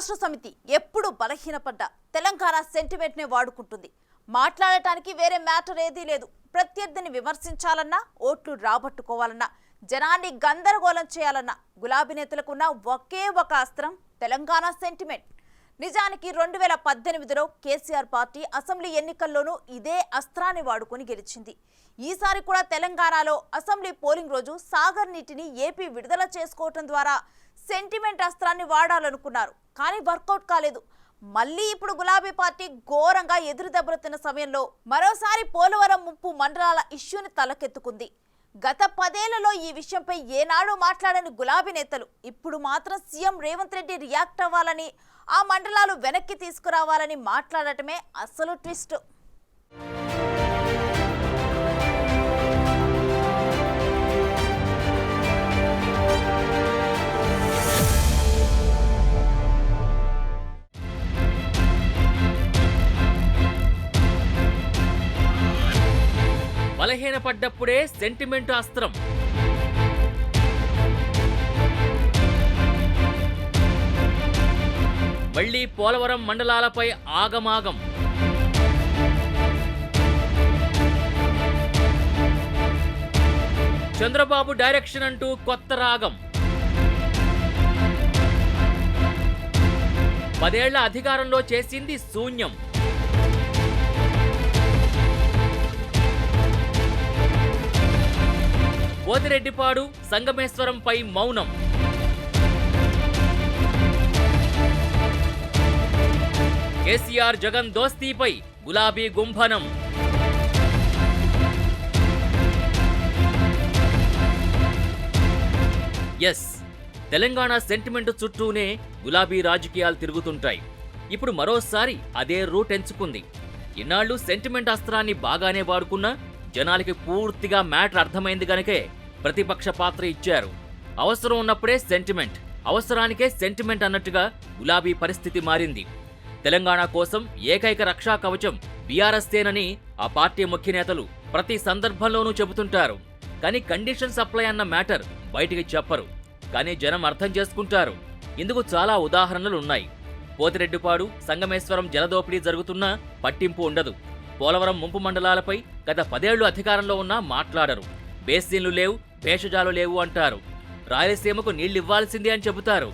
రాష్ట్ర సమితి ఎప్పుడు బలహీనపడ్డ తెలంగాణ సెంటిమెంట్ నే వాడుకుంటుంది. మాట్లాడటానికి వేరే మ్యాటర్ ఏదీ లేదు. ప్రత్యర్థిని విమర్శించాలన్నా, ఓట్లు రాబట్టుకోవాలన్నా, జనాన్ని గందరగోళం చేయాలన్నా గులాబీ నేతలకున్న ఒకే ఒక అస్త్రం తెలంగాణ సెంటిమెంట్. నిజానికి 2018లో కేసీఆర్ పార్టీ అసెంబ్లీ ఎన్నికల్లోనూ ఇదే అస్త్రాన్ని వాడుకొని గెలిచింది. ఈసారి కూడా తెలంగాణలో అసెంబ్లీ పోలింగ్ రోజు సాగర్ నీటిని ఏపీ విడుదల చేసుకోవటం ద్వారా సెంటిమెంట్ అస్త్రాన్ని వాడాలనుకున్నారు. కానీ వర్కౌట్ కాలేదు. మళ్ళీ ఇప్పుడు గులాబీ పార్టీ ఘోరంగా ఎదురు దెబ్బతిన్న సమయంలో మరోసారి పోలవరం ముంపు మండలాల ఇష్యూని తలకెత్తుకుంది. గత 10 ఏళ్లలో ఈ విషయంపై ఏనాడూ మాట్లాడని గులాబీ నేతలు ఇప్పుడు మాత్రం సీఎం రేవంత్ రెడ్డి రియాక్ట్ అవ్వాలని, ఆ మండలాలు వెనక్కి తీసుకురావాలని మాట్లాడటమే అసలు ట్విస్ట్. బలహీనపడ్డప్పుడే సెంటిమెంట్ అస్త్రం. మళ్లీ పోలవరం మండలాలపై ఆగమాగం. చంద్రబాబు డైరెక్షన్ అంటూ కొత్త రాగం. 10 ఏళ్ల అధికారంలో చేసింది శూన్యం. పోతిరెడ్డిపాడు, సంగమేశ్వరంపై మౌనం. కేసీఆర్ జగన్ దోస్తీపై గులాబీ గుంభనం. ఎస్, తెలంగాణ సెంటిమెంట్ చుట్టూనే గులాబీ రాజకీయాలు తిరుగుతుంటాయి. ఇప్పుడు మరోసారి అదే రూట్ ఎంచుకుంది. ఇన్నాళ్లు సెంటిమెంట్ అస్త్రాన్ని బాగానే వాడుకున్నా జనాలకి పూర్తిగా మ్యాటర్ అర్థమైంది గనకే ప్రతిపక్ష పాత్ర ఇచ్చారు. అవసరం ఉన్నప్పుడే సెంటిమెంట్, అవసరానికే సెంటిమెంట్ అన్నట్టుగా గులాబీ పరిస్థితి మారింది. తెలంగాణ కోసం ఏకైక రక్షా కవచం బీఆర్ఎస్ఏనని ఆ పార్టీ ముఖ్య నేతలు ప్రతి సందర్భంలోనూ చెబుతుంటారు. కానీ కండిషన్ సప్లై అన్న మ్యాటర్ బయటికి చెప్పరు. కానీ జనం అర్థం చేసుకుంటారు. ఇందుకు చాలా ఉదాహరణలు ఉన్నాయి. పోతిరెడ్డిపాడు, సంగమేశ్వరం జలదోపిడీ జరుగుతున్నా పట్టింపు ఉండదు. పోలవరం ముంపు మండలాలపై గత 10 ఏళ్లు అధికారంలో ఉన్నా మాట్లాడరు. బేసిన్లు లేవు, భేషజాలు లేవు అంటారు. రాయలసీమకు నీళ్లివ్వాల్సిందే అని చెబుతారు.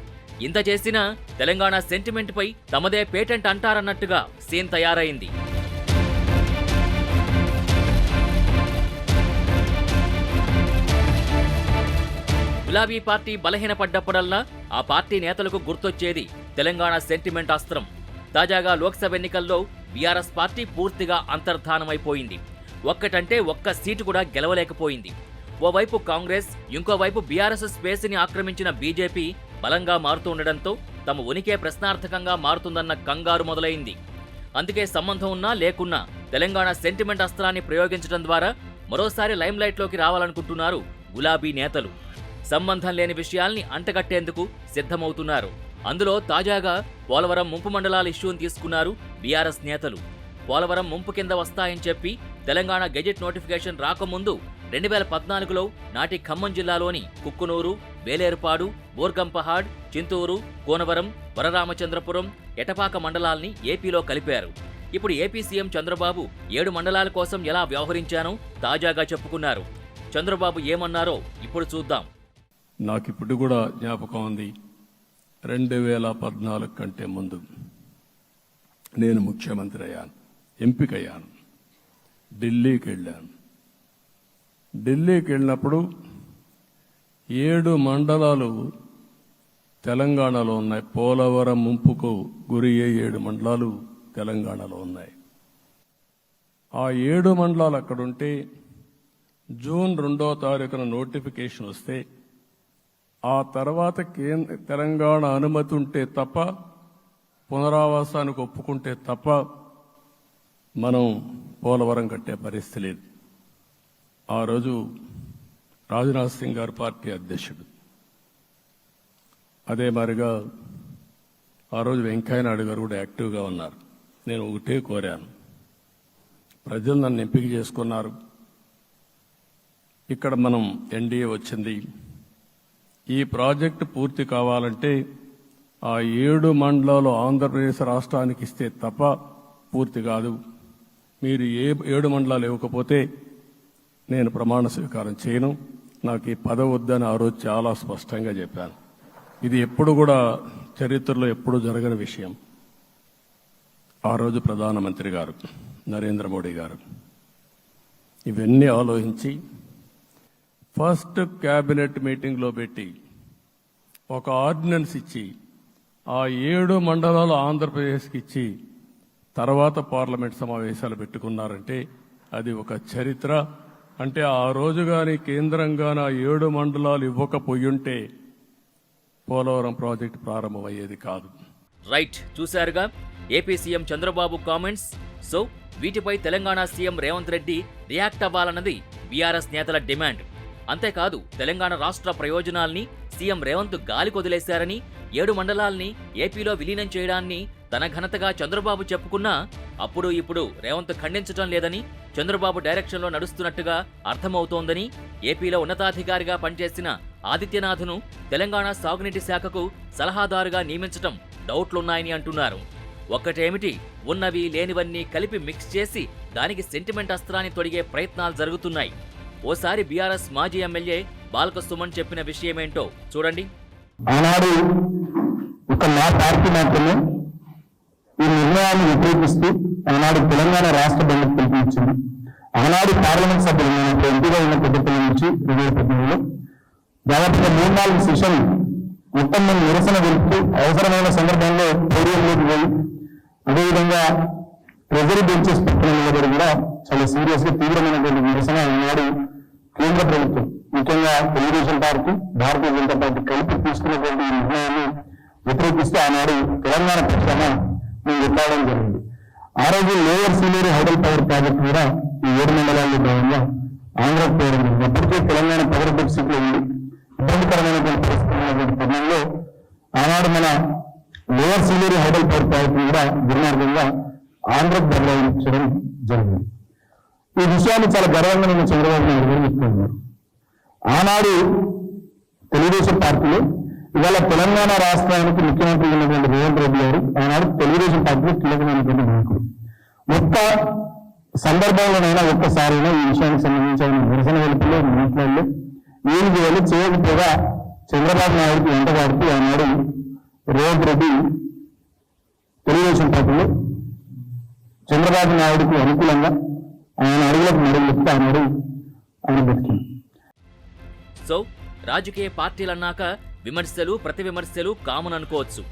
ఇంత చేసినా తెలంగాణ సెంటిమెంట్ పై తమదే పేటెంట్ అంటారన్నట్టుగా సీన్ తయారైంది. గులాబీ పార్టీ బలహీనపడ్డప్పుడల్లా ఆ పార్టీ నేతలకు గుర్తొచ్చేది తెలంగాణ సెంటిమెంట్ అస్త్రం. తాజాగా లోక్సభ ఎన్నికల్లో బీఆర్ఎస్ పార్టీ పూర్తిగా అంతర్ధానమైపోయింది. ఒక్కటంటే ఒక్క సీటు కూడా గెలవలేకపోయింది. ఓవైపు కాంగ్రెస్, ఇంకోవైపు బీఆర్ఎస్ స్పేస్ని ఆక్రమించిన బీజేపీ బలంగా మారుతుండటంతో తమ ఉనికే ప్రశ్నార్థకంగా మారుతుందన్న కంగారు మొదలైంది. అందుకే సంబంధం ఉన్నా లేకున్నా తెలంగాణ సెంటిమెంట్ అస్త్రాన్ని ప్రయోగించడం ద్వారా మరోసారి లైమ్లైట్లోకి రావాలనుకుంటున్నారు గులాబీ నేతలు. సంబంధం లేని విషయాల్ని అంటగట్టేందుకు సిద్ధమవుతున్నారు. అందులో తాజాగా పోలవరం ముంపు మండలాల ఇష్యూని తీసుకున్నారు బీఆర్ఎస్ నేతలు. పోలవరం ముంపు కింద వస్తాయని చెప్పి తెలంగాణ గెజెట్ నోటిఫికేషన్ రాకముందు 2014లో నాటి ఖమ్మం జిల్లాలోని కుక్కునూరు, వేలేరుపాడు, బోర్గంపహాడ్, చింతూరు, కోనవరం, వరరామచంద్రపురం, ఎటపాక మండలాల్ని ఏపీలో కలిపారు. ఇప్పుడు ఏపీ సీఎం చంద్రబాబు 7 మండలాల కోసం ఎలా వ్యవహరించానో తాజాగా చెప్పుకున్నారు. చంద్రబాబు ఏమన్నారో ఇప్పుడు చూద్దాం. నాకిప్పుడు కూడా జ్ఞాపకం ఉంది. 2014 కంటే ముందు నేను ముఖ్యమంత్రి అయ్యాను, ఎంపికయ్యాను. ఢిల్లీకి వెళ్ళాను. ఢిల్లీకి వెళ్ళినప్పుడు 7 మండలాలు తెలంగాణలో ఉన్నాయి. పోలవరం ముంపుకు గురి అయ్యే 7 మండలాలు తెలంగాణలో ఉన్నాయి. ఆ 7 మండలాలు అక్కడుంటే జూన్ 2వ తారీఖున నోటిఫికేషన్ వస్తే ఆ తర్వాత తెలంగాణ అనుమతి ఉంటే తప్ప, పునరావాసానికి ఒప్పుకుంటే తప్ప మనం పోలవరం కట్టే పరిస్థితి లేదు. ఆ రోజు రాజ్నాథ్ సింగ్ గారు పార్టీ అధ్యక్షుడు. అదే మాదిరిగా ఆ రోజు వెంకయ్యనాయుడు గారు కూడా యాక్టివ్గా ఉన్నారు. నేను ఒకటే కోరాను, ప్రజలు నన్ను ఎంపిక చేసుకున్నారు. ఇక్కడ మనం ఎన్డీఏ వచ్చింది. ఈ ప్రాజెక్టు పూర్తి కావాలంటే ఆ 7 మండలాలు ఆంధ్రప్రదేశ్ రాష్ట్రానికి ఇస్తే తప్ప పూర్తి కాదు. మీరు 7 మండలాలు ఇవ్వకపోతే నేను ప్రమాణ స్వీకారం చేయను, నాకు ఈ పదవి వద్దని ఆ రోజు చాలా స్పష్టంగా చెప్పాను. ఇది ఎప్పుడు కూడా చరిత్రలో ఎప్పుడు జరగని విషయం. ఆ రోజు ప్రధానమంత్రి గారు నరేంద్ర మోడీ గారు ఇవన్నీ ఆలోచించి ఫస్ట్ క్యాబినెట్ మీటింగ్లో పెట్టి ఒక ఆర్డినెన్స్ ఇచ్చి ఆ 7 మండలాలు ఆంధ్రప్రదేశ్కి ఇచ్చి తర్వాత పార్లమెంట్ సమావేశాలు పెట్టుకున్నారంటే అది ఒక చరిత్ర. అంటే ఆ రోజు కానీ కేంద్రంగా 7 మండలాలు ఇవ్వకపోయుంటే పోలవరం ప్రాజెక్టు ప్రారంభమయ్యేది కాదు. రైట్, చూశారుగా AP CM Chandrababu comments. So వీటిపై తెలంగాణ సీఎం రేవంత్ రెడ్డి రియాక్ట్ అవ్వాలన్నది బీఆర్ఎస్ నేతల డిమాండ్. అంతేకాదు తెలంగాణ రాష్ట్ర ప్రయోజనాల్ని సీఎం రేవంత్ గాలి కొదిలేశారని 7 మండలాల్ని ఏపీలో విలీనం చేయడాన్ని తన ఘనతగా చంద్రబాబు చెప్పుకున్నా అప్పుడు ఇప్పుడు రేవంత్ ఖండించడం లేదని, చంద్రబాబు డైరెక్షన్లో నడుస్తున్నట్టుగా అర్థమవుతోందని ఏపీలో ఉన్నతాధికారిగా పనిచేసిన ఆదిత్యనాథ్ను తెలంగాణ సాగునీటి శాఖకు సలహాదారుగా నియమించడం డౌట్లున్నాయని అంటున్నారు. ఒక్కటేమిటి, ఉన్నవి లేనివన్నీ కలిపి మిక్స్ చేసి దానికి సెంటిమెంట్ అస్త్రాన్ని తొడిగే ప్రయత్నాలు జరుగుతున్నాయి. ఓసారి బీఆర్ఎస్ మాజీ ఎమ్మెల్యే బాల్క సుమన్ చెప్పిన విషయమేంటో చూడండి. ఆనాడు ఒక మా పార్టీ మాత్రమే ఈ నిర్ణయాన్ని వ్యతిరేకిస్తూ ఆనాడు తెలంగాణ రాష్ట్ర బంధుకు పిలుపునిచ్చింది. ఆనాడు పార్లమెంట్ సభ్యులు నేను ఎంపీగా ఉన్న పద్ధతుల నుంచి 2019లో దాదాపుగా 3-4 సెషన్ మొత్తం మేము నిరసన తెలుపుతూ అవసరమైన సందర్భంలో పోడియంలోకి పోయి అదేవిధంగా ట్రెజరీ బెంచెస్ పక్కన నిలబడి కూడా చాలా సీరియస్ గా తీవ్రమైనటువంటి నిరసన ఆనాడు కేంద్ర ప్రభుత్వం ముఖ్యంగా తెలుగుదేశం పార్టీ, భారతీయ జనతా పార్టీ కలిపి తీసుకున్నటువంటి ఈ నిర్ణయాన్ని వ్యతిరేకిస్తూ ఆనాడు తెలంగాణ పక్షాన మేము ఎత్తాడడం జరిగింది. ఆ రోజు lower Sileru hydel power project కూడా ఈ 7 మండలాల్లో భాగంగా ఆంధ్రకు పోవడం జరిగింది. అప్పటికే తెలంగాణ పవర్ డెఫిసిట్ లో ఉంది, ఇబ్బందికరమైనటువంటి పరిస్థితున్నటువంటి తరుణంలో ఆనాడు మన lower Sileru hydel power project కూడా దుర్మార్గంగా ఆంధ్రకు బదలాయించడం జరిగింది. ఈ విషయాన్ని చాలా గర్వంగా నేను చంద్రబాబు నాయుడు గారు చెప్తున్నారు. ఆనాడు తెలుగుదేశం పార్టీలో ఇవాళ తెలంగాణ రాష్ట్రానికి ముఖ్యమంత్రి ఉన్నటువంటి రేవంత్ రెడ్డి గారు ఆనాడు తెలుగుదేశం పార్టీలో కీలకమైనటువంటి నాయకుడు. ఒక్క సందర్భంలోనైనా ఒక్కసారైనా ఈ విషయానికి సంబంధించి ఆయన నిరసన వెలుపులో మాట్లాడలే, ఏం చేయాలి చేయకపోగా చంద్రబాబు నాయుడుకి వెంటబడుతూ ఆనాడు రేవంత్ రెడ్డి తెలుగుదేశం పార్టీలో చంద్రబాబు నాయుడుకు అనుకూలంగా ఆయన అడుగులకు మడుగులెత్తి ఆనాడు ఆయన బతికింది. సో రాజకీయ పార్టీలన్నాక విమర్శలు ప్రతి విమర్శలు కామన్ అనుకోవచ్చు.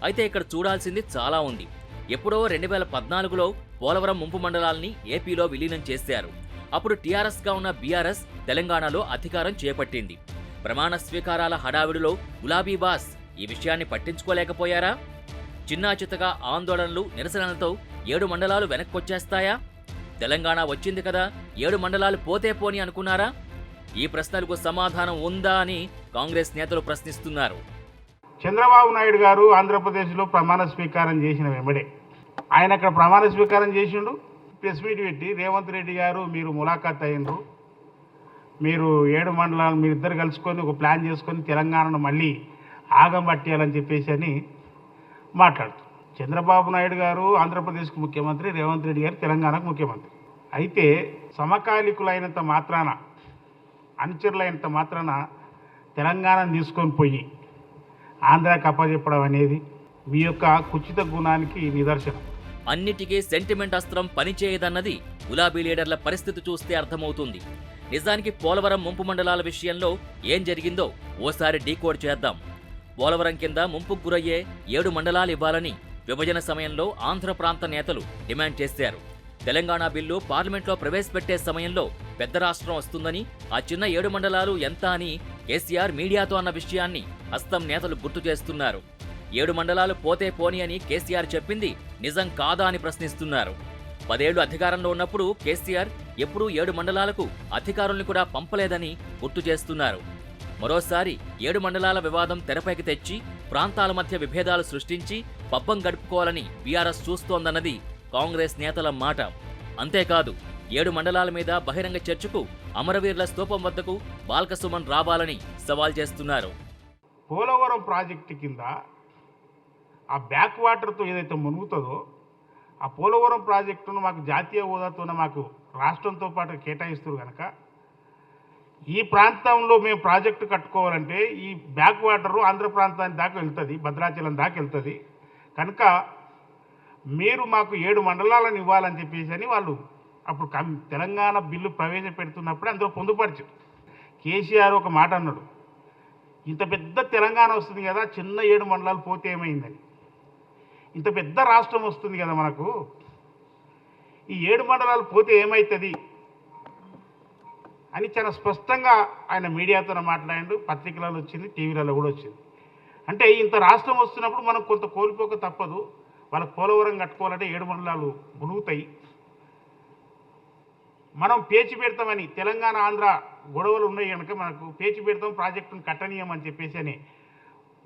అయితే ఇక్కడ చూడాల్సింది చాలా ఉంది. ఎప్పుడో 2014లో పోలవరం ముంపు మండలాల్ని ఏపీలో విలీనం చేశారు. అప్పుడు టీఆర్ఎస్గా ఉన్న బీఆర్ఎస్ తెలంగాణలో అధికారం చేపట్టింది. ప్రమాణ స్వీకారాల హడావిడిలో గులాబీ బాస్ ఈ విషయాన్ని పట్టించుకోలేకపోయారా? చిన్నాచితగా ఆందోళనలు నిరసనలతో 7 మండలాలు వెనక్కొచ్చేస్తాయా? తెలంగాణ వచ్చింది కదా 7 మండలాలు పోతే పోని అనుకున్నారా? ఈ ప్రశ్నలకు సమాధానం ఉందా అని కాంగ్రెస్ నేతలు ప్రశ్నిస్తున్నారు. చంద్రబాబు నాయుడు గారు ఆంధ్రప్రదేశ్లో ప్రమాణ స్వీకారం చేసిన వెంబడే ఆయన అక్కడ ప్రమాణ స్వీకారం చేసిండు. ప్రెస్ మీట్ పెట్టి రేవంత్ రెడ్డి గారు మీరు ములాఖాత్ అయ్యిండ్రు, మీరు 7 మండలాలు మీరిద్దరు కలుసుకొని ఒక ప్లాన్ చేసుకొని తెలంగాణను మళ్ళీ ఆగం పట్టేయాలని చెప్పేసి అని మాట్లాడుతూ, చంద్రబాబు నాయుడు గారు ఆంధ్రప్రదేశ్కు ముఖ్యమంత్రి, రేవంత్ రెడ్డి గారు తెలంగాణకు ముఖ్యమంత్రి. అయితే సమకాలికులైనంత మాత్రాన, అనుచరులైనంత మాత్రాన తెలంగాణను తీసుకొని పోయి ఆంధ్రాకి అప్పచెప్పడం అనేది మీ యొక్క కుచిత గుణానికి నిదర్శనం. అన్నిటికీ సెంటిమెంట్ అస్త్రం పనిచేయదన్నది గులాబీ లీడర్ల పరిస్థితి చూస్తే అర్థమవుతుంది. నిజానికి పోలవరం ముంపు మండలాల విషయంలో ఏం జరిగిందో ఓసారి డీకోడ్ చేద్దాం. పోలవరం కింద ముంపుకు గురయ్యే 7 మండలాలు ఇవ్వాలని విభజన సమయంలో ఆంధ్ర ప్రాంత నేతలు డిమాండ్ చేశారు. తెలంగాణ బిల్లు పార్లమెంట్లో ప్రవేశపెట్టే సమయంలో పెద్ద రాష్ట్రం వస్తుందని, ఆ చిన్న 7 మండలాలు ఎంత అని కేసీఆర్ మీడియాతో అన్న విషయాన్ని హస్తం నేతలు గుర్తు చేస్తున్నారు. 7 మండలాలు పోతే పోని అని కేసీఆర్ చెప్పింది నిజం కాదా అని ప్రశ్నిస్తున్నారు. 10 ఏళ్లు అధికారంలో ఉన్నప్పుడు కేసీఆర్ ఎప్పుడూ 7 మండలాలకు అధికారుల్ని కూడా పంపలేదని గుర్తు చేస్తున్నారు. మరోసారి 7 మండలాల వివాదం తెరపైకి తెచ్చి ప్రాంతాల మధ్య విభేదాలు సృష్టించి పబ్బం గడుపుకోవాలని బీఆర్ఎస్ చూస్తోందన్నది కాంగ్రెస్ నేతల మాట. అంతేకాదు 7 మండలాల మీద బహిరంగ చర్చకు అమరవీరుల స్తూపం వద్దకు బాల్క సుమన్ రావాలని సవాల్ చేస్తున్నారు. పోలవరం ప్రాజెక్టు కింద ఆ బ్యాక్ వాటర్తో ఏదైతే మునుగుతుందో ఆ పోలవరం ప్రాజెక్టును మాకు జాతీయ హోదాతోనే మాకు రాష్ట్రంతో పాటు కేటాయిస్తారు కనుక ఈ ప్రాంతంలో మేము ప్రాజెక్టు కట్టుకోవాలంటే ఈ బ్యాక్ వాటరు ఆంధ్ర ప్రాంతానికి దాకా వెళ్తుంది, భద్రాచలం దాకా వెళ్తుంది కనుక మీరు మాకు 7 మండలాలను ఇవ్వాలని చెప్పేసి అని వాళ్ళు అప్పుడు తెలంగాణ బిల్లు ప్రవేశపెడుతున్నప్పుడే అందులో పొందుపరిచారు. కేసీఆర్ ఒక మాట అన్నాడు, ఇంత పెద్ద తెలంగాణ వస్తుంది కదా, చిన్న 7 మండలాలు పోతే ఏమైందని, ఇంత పెద్ద రాష్ట్రం వస్తుంది కదా మనకు, ఈ 7 మండలాలు పోతే ఏమవుతుంది అని చాలా స్పష్టంగా ఆయన మీడియాతో మాట్లాడాడు. పత్రికలలో వచ్చింది, టీవీలలో కూడా వచ్చింది. అంటే ఇంత రాష్ట్రం వస్తున్నప్పుడు మనం కొంత కోల్పోక తప్పదు, వాళ్ళకి పోలవరం కట్టుకోవాలంటే 7 మండలాలు మునుగుతాయి, మనం పేచి పెడతామని తెలంగాణ ఆంధ్ర గొడవలు ఉన్నాయి కనుక మనకు పేచి పెడతాం, ప్రాజెక్టును కట్టనీయమని చెప్పేసి అనే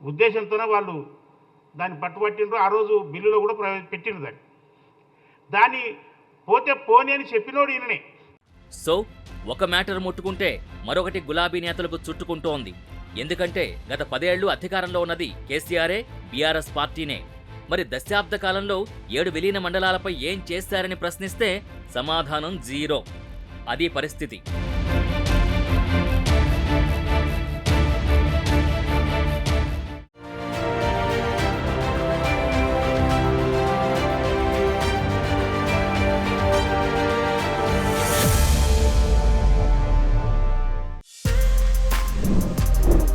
ఉద్దేశంతోనే వాళ్ళు దాన్ని పట్టుబట్టిండ్రు. ఆ రోజు బిల్లులో కూడా పెట్టిండ్రు దాన్ని పోతే పోనీ అని చెప్పినోడు ఈయననే. సో ఒక మ్యాటర్ ముట్టుకుంటే మరొకటి గులాబీ నేతలకు చుట్టుకుంటోంది. ఎందుకంటే గత 10 ఏళ్లు అధికారంలో ఉన్నది కేసీఆరే, బీఆర్ఎస్ పార్టీనే. మరి దశాబ్ద కాలంలో 7 విలీన మండలాలపై ఏం చేశారని ప్రశ్నిస్తే సమాధానం జీరో. అది పరిస్థితి.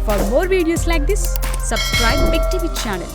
For more videos like this, subscribe Big TV channel.